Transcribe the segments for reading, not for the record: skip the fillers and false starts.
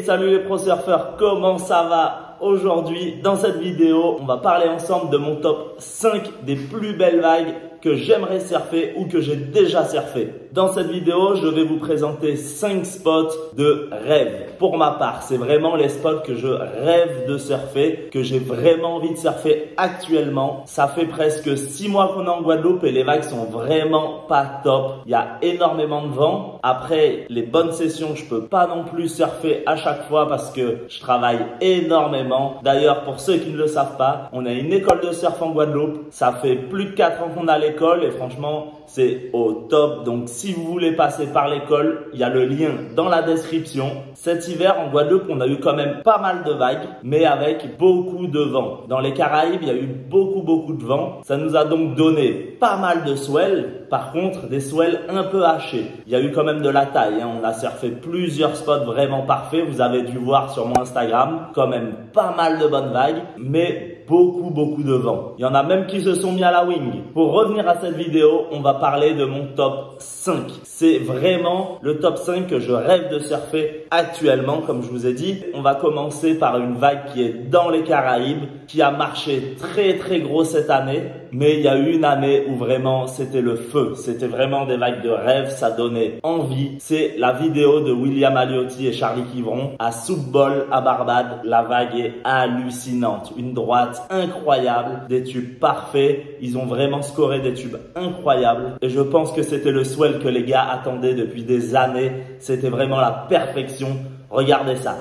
Salut les pro surfeurs, comment ça va? Aujourd'hui, dans cette vidéo, on va parler ensemble de mon top 5 des plus belles vagues que j'aimerais surfer ou que j'ai déjà surfé. Dans cette vidéo, je vais vous présenter 5 spots de rêve. Pour ma part, c'est vraiment les spots que je rêve de surfer, que j'ai vraiment envie de surfer actuellement. Ça fait presque 6 mois qu'on est en Guadeloupe et les vagues sont vraiment pas top. Il y a énormément de vent. Après, les bonnes sessions, je peux pas non plus surfer à chaque fois parce que je travaille énormément. D'ailleurs, pour ceux qui ne le savent pas, on a une école de surf en Guadeloupe. Ça fait plus de 4 ans qu'on a l'école et franchement, c'est au top. Donc, si vous voulez passer par l'école, il y a le lien dans la description. Cet hiver, en Guadeloupe, on a eu quand même pas mal de vagues, mais avec beaucoup de vent. Dans les Caraïbes, il y a eu beaucoup de vent. Ça nous a donc donné pas mal de swells. Par contre, des swells un peu hachés. Il y a eu quand même de la taille, hein. On a surfé plusieurs spots vraiment parfaits. Vous avez dû voir sur mon Instagram. Quand même pas mal de bonnes vagues, mais beaucoup de vent. Il y en a même qui se sont mis à la wing. Pour revenir à cette vidéo, on va parler de mon top 5. C'est vraiment le top 5 que je rêve de surfer actuellement, comme je vous ai dit. On va commencer par une vague qui est dans les Caraïbes, qui a marché très gros cette année. Mais il y a eu une année où vraiment c'était le feu. C'était vraiment des vagues de rêve, ça donnait envie. C'est la vidéo de William Aliotti et Charlie Quiveron à Soup Ball à Barbade. La vague est hallucinante. Une droite incroyable, des tubes parfaits. Ils ont vraiment scoré des tubes incroyables. Et je pense que c'était le swell que les gars attendaient depuis des années. C'était vraiment la perfection. Regardez ça.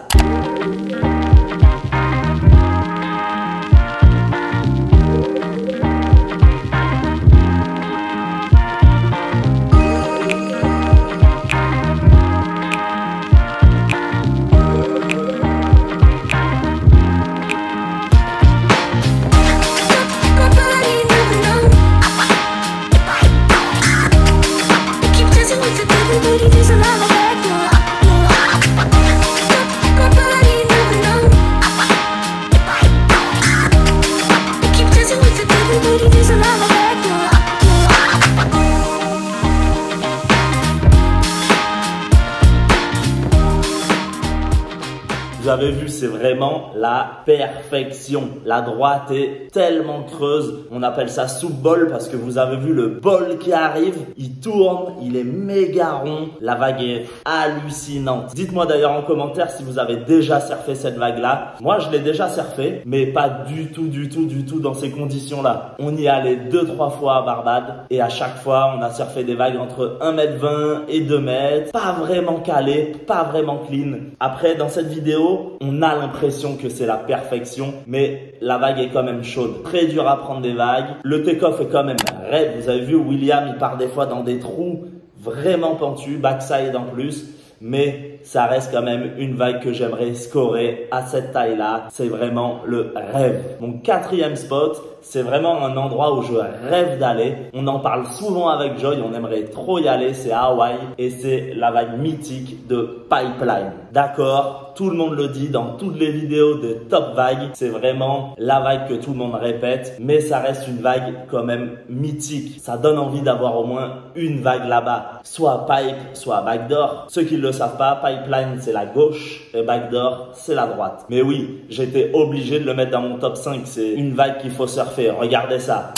Vous avez vu, c'est vraiment la perfection. La droite est tellement creuse. On appelle ça soup ball parce que vous avez vu le bol qui arrive. Il tourne, il est méga rond. La vague est hallucinante. Dites-moi d'ailleurs en commentaire si vous avez déjà surfé cette vague-là. Moi, je l'ai déjà surfé, mais pas du tout dans ces conditions-là. On y allait 2-3 fois à Barbade et à chaque fois, on a surfé des vagues entre 1m20 et 2 mètres. Pas vraiment calé, pas vraiment clean. Après, dans cette vidéo, on a l'impression que c'est la perfection, mais la vague est quand même chaude. Très dur à prendre des vagues. Le take-off est quand même raide. Vous avez vu, William, il part des fois dans des trous vraiment pentus, backside en plus. Mais ça reste quand même une vague que j'aimerais scorer à cette taille-là. C'est vraiment le rêve. Mon 4e spot, c'est vraiment un endroit où je rêve d'aller. On en parle souvent avec Joy, on aimerait trop y aller. C'est Hawaï et c'est la vague mythique de Pipeline. D'accord, tout le monde le dit dans toutes les vidéos de top vagues. C'est vraiment la vague que tout le monde répète, mais ça reste une vague quand même mythique. Ça donne envie d'avoir au moins une vague là-bas, soit à Pipe, soit à Backdoor. Ceux qui ne le savent pas, Pipeline c'est la gauche et Backdoor c'est la droite. Mais oui, j'étais obligé de le mettre dans mon top 5. C'est une vague qu'il faut surfer. Regardez ça.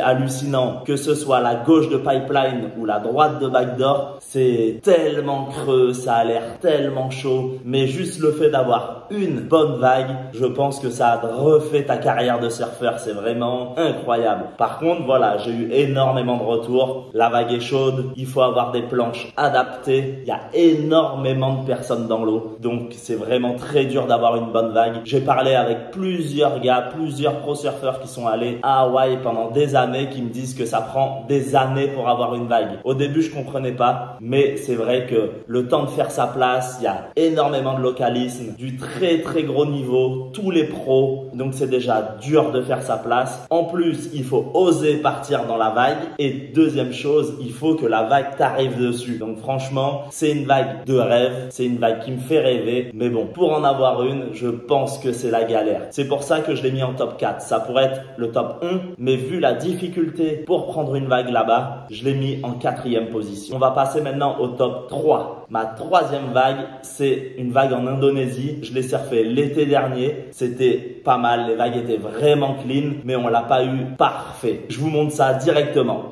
hallucinant. Que ce soit la gauche de Pipeline ou la droite de Backdoor, c'est tellement creux, ça a l'air tellement chaud. Mais juste le fait d'avoir une bonne vague, je pense que ça a refait ta carrière de surfeur. C'est vraiment incroyable. Par contre, voilà, j'ai eu énormément de retours. La vague est chaude, il faut avoir des planches adaptées. Il y a énormément de personnes dans l'eau. Donc, c'est vraiment très dur d'avoir une bonne vague. J'ai parlé avec plusieurs gars, plusieurs pro surfeurs qui sont allés à Hawaï pendant des années années qui me disent que ça prend des années pour avoir une vague. Au début, je comprenais pas, mais c'est vrai que le temps de faire sa place, il y a énormément de localisme, du très très gros niveau, tous les pros, donc c'est déjà dur de faire sa place. En plus, il faut oser partir dans la vague et deuxième chose, il faut que la vague t'arrive dessus. Donc franchement, c'est une vague de rêve, c'est une vague qui me fait rêver, mais bon, pour en avoir une, je pense que c'est la galère. C'est pour ça que je l'ai mis en top 4. Ça pourrait être le top 1, mais vu la difficulté pour prendre une vague là-bas, je l'ai mis en 4e position. On va passer maintenant au top 3. Ma 3e vague, c'est une vague en Indonésie. Je l'ai surfé l'été dernier. C'était pas mal. Les vagues étaient vraiment clean, mais on l'a pas eu parfait. Je vous montre ça directement.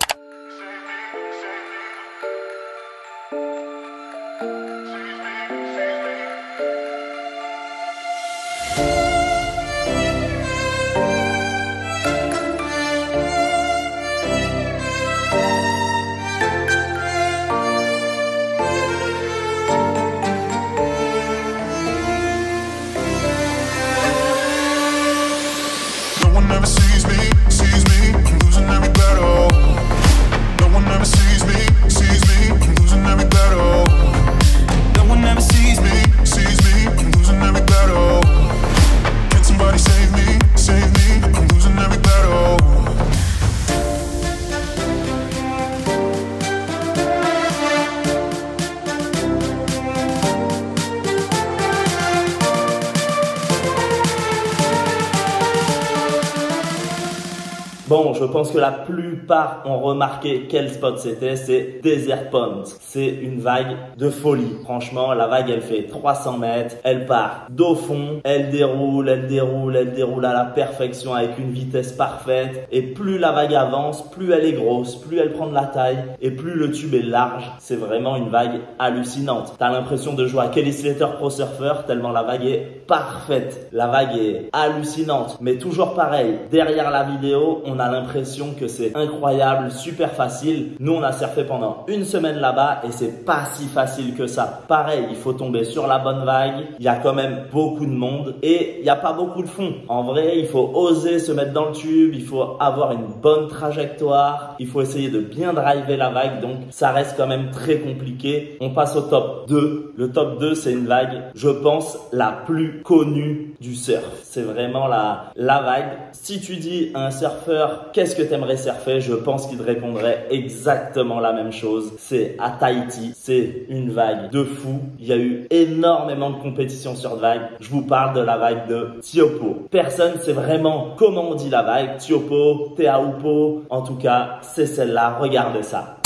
Bon, je pense que la plupart ont remarqué quel spot c'était, c'est Desert Pond. C'est une vague de folie. Franchement, la vague, elle fait 300 mètres, elle part d'au fond, elle déroule à la perfection avec une vitesse parfaite. Et plus la vague avance, plus elle est grosse, plus elle prend de la taille et plus le tube est large. C'est vraiment une vague hallucinante. T'as l'impression de jouer à Kelly Slater Pro Surfer tellement la vague est parfaite. La vague est hallucinante, mais toujours pareil. Derrière la vidéo, on a l'impression que c'est incroyable, super facile. Nous, on a surfé pendant une semaine là-bas et c'est pas si facile que ça. Pareil, il faut tomber sur la bonne vague. Il y a quand même beaucoup de monde et il n'y a pas beaucoup de fond. En vrai, il faut oser se mettre dans le tube. Il faut avoir une bonne trajectoire. Il faut essayer de bien driver la vague. Donc, ça reste quand même très compliqué. On passe au top 2. Le top 2, c'est une vague, je pense, la plus connue du surf. C'est vraiment la vague. Si tu dis à un surfeur qu'est-ce que tu aimerais surfer, je pense qu'il te répondrait exactement la même chose. C'est à Tahiti, c'est une vague de fou. Il y a eu énormément de compétitions sur vague. Je vous parle de la vague de Tiopo. Personne sait vraiment comment on dit la vague. Tiopo, Teaupo, en tout cas, c'est celle-là. Regardez ça.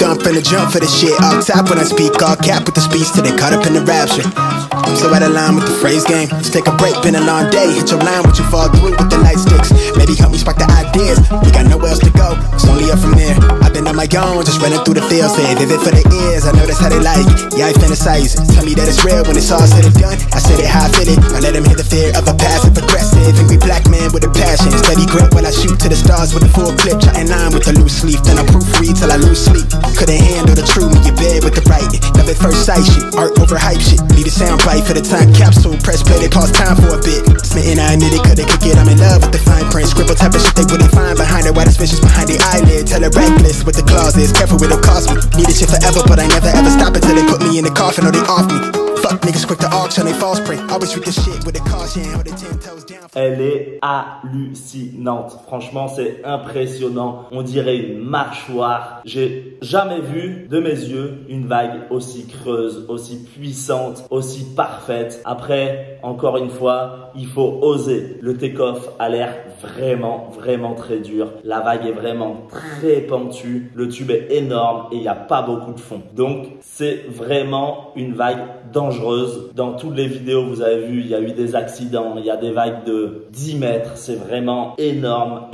I'm finna jump for the shit, all top when I speak, all cap with the speech till they caught up in the rapture. I'm so out of line with the phrase game. Let's take a break, been a long day. Hit your line, what you fall through with the light sticks. Maybe help me spark the ideas. We got nowhere else to go, it's only up from there. I've been on my own, just running through the fields. Say vivid for the ears, I know that's how they like it. Yeah, I fantasize, tell me that it's real when it's all said and done. I said it how I feel it, I let them hear the fear of a passive aggressive. Angry black man with a passion, steady grip when I shoot to the stars with a full clip. Jotting line with the loose leaf, then I proofread till I lose sleep. Couldn't handle the truth in your bed with the writing. Love at first sight shit, art over hype shit. Need a sound bite for the time capsule. Press play, they pause time for a bit. Smitten, I admit it, couldn't kick it. I'm in love with the fine print. Scribble type of shit they wouldn't find behind it. White suspicious behind the eyelid. Tell a reckless with the clauses. Careful with the cost me. Need this shit forever, but I never ever stop until they put me in the coffin or they off me. Fuck niggas quick to auction, they false print. Always treat this shit with a caution. Hold the 10 toes down. Elle est hallucinante. Franchement, c'est impressionnant. On dirait une mâchoire. J'ai jamais vu de mes yeux une vague aussi creuse, aussi puissante, aussi parfaite. Après, encore une fois, il faut oser. Le take-off a l'air vraiment très dur. La vague est vraiment très pentue. Le tube est énorme et il n'y a pas beaucoup de fond. Donc, c'est vraiment une vague dangereuse. Dans toutes les vidéos, vous avez vu, il y a eu des accidents. Il y a des vagues de 10 mètres. C'est vraiment énorme.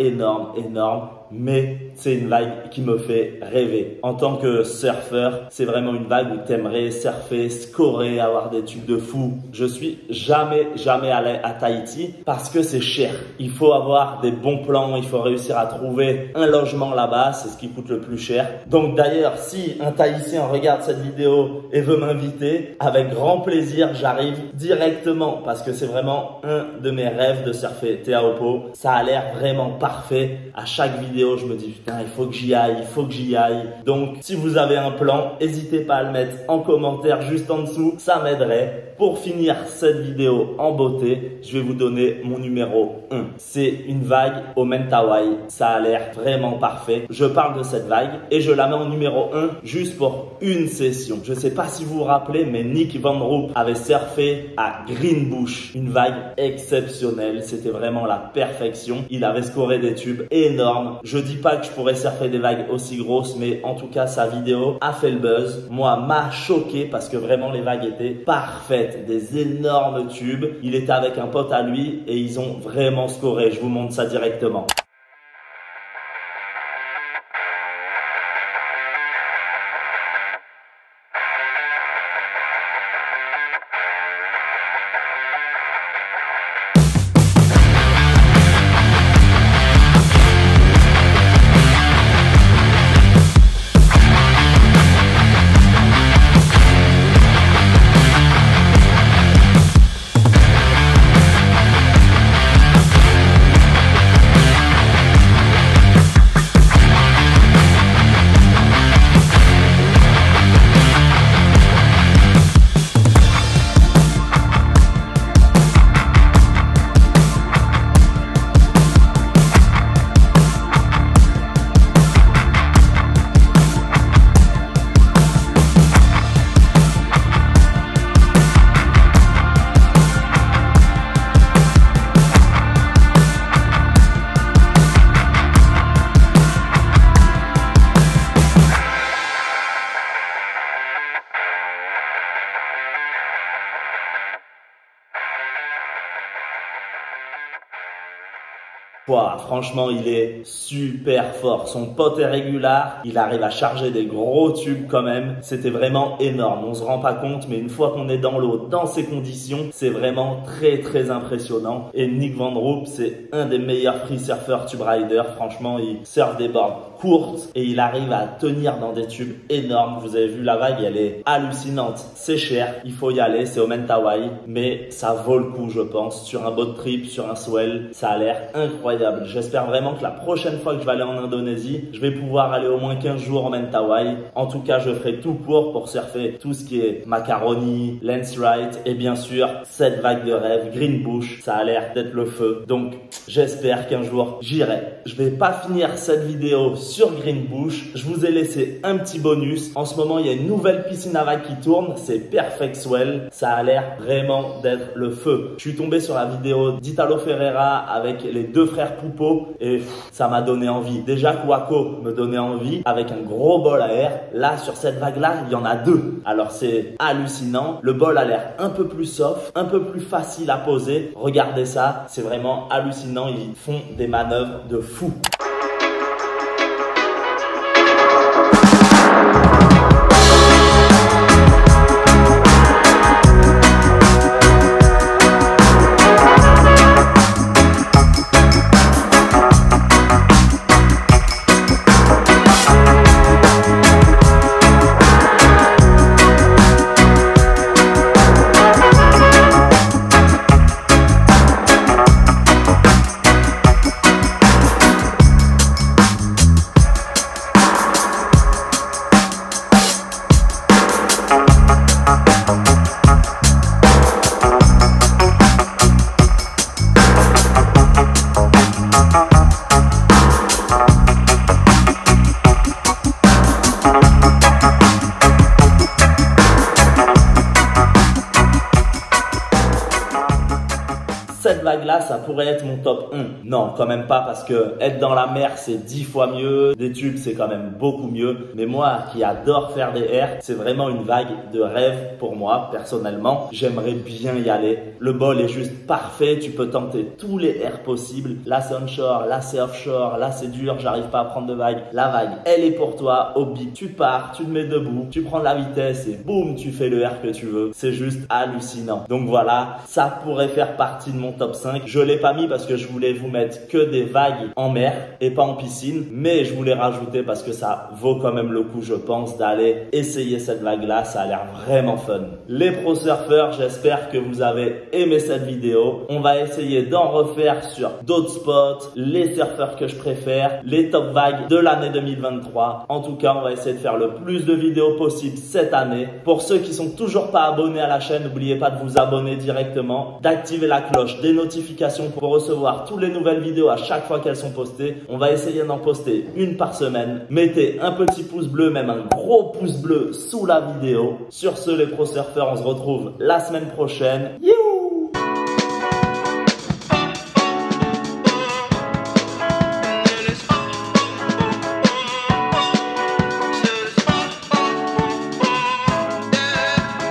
mais c'est une vague qui me fait rêver. En tant que surfeur, c'est vraiment une vague où t'aimerais surfer, scorer, avoir des tubes de fou. Je suis jamais allé à Tahiti parce que c'est cher. Il faut avoir des bons plans, il faut réussir à trouver un logement là-bas, c'est ce qui coûte le plus cher. Donc d'ailleurs, si un Tahitien regarde cette vidéo et veut m'inviter, avec grand plaisir, j'arrive directement parce que c'est vraiment un de mes rêves de surfer Te Aupo. Ça a l'air vraiment parfait. À chaque vidéo, je me dis putain, il faut que j'y aille, il faut que j'y aille. Donc si vous avez un plan, n'hésitez pas à le mettre en commentaire juste en dessous, ça m'aiderait. Pour finir cette vidéo en beauté, je vais vous donner mon numéro 1. C'est une vague au Mentawai. Ça a l'air vraiment parfait. Je parle de cette vague et je la mets en numéro 1 juste pour une session. Je ne sais pas si vous vous rappelez, mais Nick Van Roop avait surfé à Greenbush. Une vague exceptionnelle. C'était vraiment la perfection. Il avait scoré des tubes énormes. Je dis pas que je pourrais surfer des vagues aussi grosses, mais en tout cas, sa vidéo a fait le buzz. Moi, m'a choqué parce que vraiment les vagues étaient parfaites. Des énormes tubes. Il était avec un pote à lui et ils ont vraiment scoré. Je vous montre ça directement. Wow, franchement, il est super fort. Son pote est régulier. Il arrive à charger des gros tubes quand même. C'était vraiment énorme. On se rend pas compte, mais une fois qu'on est dans l'eau, dans ces conditions, c'est vraiment très impressionnant. Et Nick Van Roop, c'est un des meilleurs free surfers tube rider. Franchement, il surfe des boards courtes et il arrive à tenir dans des tubes énormes. Vous avez vu la vague, elle est hallucinante. C'est cher, il faut y aller, c'est au Mentawai, mais ça vaut le coup, je pense. Sur un boat trip, sur un swell, ça a l'air incroyable. J'espère vraiment que la prochaine fois que je vais aller en Indonésie, je vais pouvoir aller au moins 15 jours en Mentawai. En tout cas, je ferai tout pour surfer tout ce qui est Macaroni, Lance Wright et bien sûr cette vague de rêve, Greenbush. Ça a l'air d'être le feu. Donc j'espère qu'un jour j'irai. Je vais pas finir cette vidéo sur Greenbush. Je vous ai laissé un petit bonus. En ce moment, il y a une nouvelle piscine à vagues qui tourne. C'est Perfect Swell. Ça a l'air vraiment d'être le feu. Je suis tombé sur la vidéo d'Italo Ferreira avec les deux frères Poupeau et ça m'a donné envie. Déjà, Kwako me donnait envie avec un gros bol à air. Là, sur cette vague-là, il y en a deux. Alors, c'est hallucinant. Le bol a l'air un peu plus soft, un peu plus facile à poser. Regardez ça. C'est vraiment hallucinant. Ils font des manœuvres de fou. pourrait être mon top 1. Non, quand même pas, parce que être dans la mer, c'est 10 fois mieux. Des tubes, c'est quand même beaucoup mieux. Mais moi, qui adore faire des airs, c'est vraiment une vague de rêve pour moi, personnellement. J'aimerais bien y aller. Le bol est juste parfait. Tu peux tenter tous les airs possibles. Là, c'est onshore. Là, c'est offshore. Là, c'est dur. J'arrive pas à prendre de vague. La vague, elle est pour toi. Au big, tu pars, tu te mets debout, tu prends de la vitesse et boum, tu fais le air que tu veux. C'est juste hallucinant. Donc voilà, ça pourrait faire partie de mon top 5. Je l'ai pas mis parce que je voulais vous mettre que des vagues en mer et pas en piscine, mais je voulais rajouter parce que ça vaut quand même le coup, je pense, d'aller essayer cette vague-là. Ça a l'air vraiment fun. Les pro surfeurs, j'espère que vous avez aimé cette vidéo. On va essayer d'en refaire sur d'autres spots, les surfeurs que je préfère, les top vagues de l'année 2023. En tout cas, on va essayer de faire le plus de vidéos possible cette année. Pour ceux qui sont toujours pas abonnés à la chaîne, n'oubliez pas de vous abonner directement, d'activer la cloche des notifications pour recevoir toutes les nouvelles vidéos à chaque fois qu'elles sont postées. On va essayer d'en poster une par semaine. Mettez un petit pouce bleu, même un gros pouce bleu sous la vidéo. Sur ce, les pro surfeurs, on se retrouve la semaine prochaine. Youhou!